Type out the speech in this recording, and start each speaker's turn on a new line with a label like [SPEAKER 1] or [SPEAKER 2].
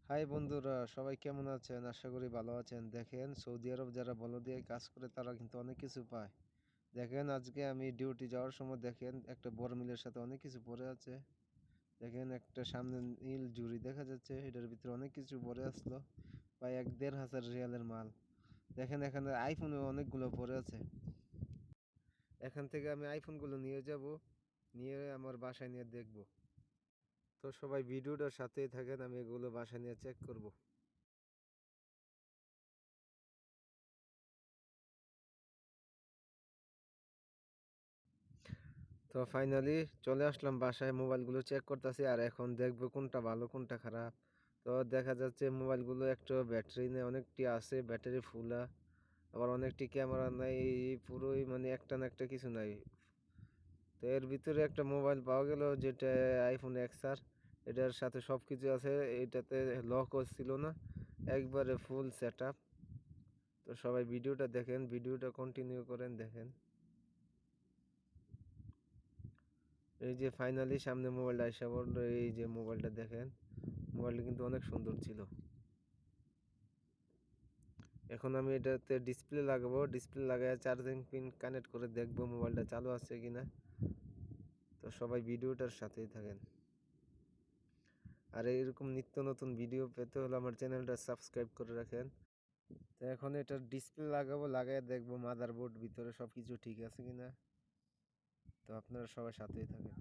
[SPEAKER 1] High বন্ধুরা, সবাই কেমন আছেন? আশা করি ভালো আছেন। দেখেন, সৌদি আরব যারা বলদিয়ায় কাজ করে তারা কিন্তু অনেক কিছু পায়। দেখেন, আজকে আমি ডিউটি যাওয়ার সময় দেখেন একটা বড় মিলের সাথে অনেক কিছু পড়ে আছে। দেখেন, একটা সামনে নীল ঝুড়ি দেখা যাচ্ছে, এটার ভিতরে অনেক কিছু পড়ে আসলো। প্রায় ১,৫০০ রিয়ালের মাল। দেখেন, এখানে আইফোনও অনেকগুলো পড়ে আছে। এখান থেকে আমি আইফোনগুলো নিয়ে যাব, নিয়ে আমার বাসায় নিয়ে দেখব। তো সবাই ভিডিওটার সাথেই থাকেন, আমি এগুলো বাসায় নিয়ে চেক করব। তো ফাইনালি চলে আসলাম বাসায়, মোবাইলগুলো চেক করতেছি আর এখন দেখবো কোনটা ভালো কোনটা খারাপ। তো দেখা যাচ্ছে মোবাইলগুলো একটু ব্যাটারি নেই, অনেকটি আছে ব্যাটারি ফুলা, আবার অনেকটি ক্যামেরা নাই, পুরোই মানে একটা না একটা কিছু নাই। তো এর ভিতরে একটা মোবাইল পাওয়া গেল যেটা আইফোন এক্স আর, এটার সাথে সব কিছু আছে, এটাতে লকও ছিল না, একবারে ফুল সেট আপ। তো সবাই ভিডিওটা দেখেন, ভিডিওটা কন্টিনিউ করেন, দেখেন। এই যে ফাইনালি সামনে মোবাইলটা আইসা পড়লো, এই যে মোবাইলটা দেখেন, মোবাইলটা কিন্তু অনেক সুন্দর ছিল। এখন আমি এটাতে ডিসপ্লে লাগাবো, ডিসপ্লে লাগায় চার্জিং পিন কানেক্ট করে দেখবো মোবাইলটা চালু আছে কিনা। তো সবাই ভিডিওটার সাথেই থাকেন, আর এরকম নিত্য নতুন ভিডিও পেতে হলে আমার চ্যানেলটা সাবস্ক্রাইব করে রাখেন। তো এখন এটার ডিসপ্লে লাগাবো, লাগায় দেখবো মাদারবোর্ড ভিতরে সব কিছু ঠিক আছে কিনা। তো আপনারা সবাই সাথেই থাকেন।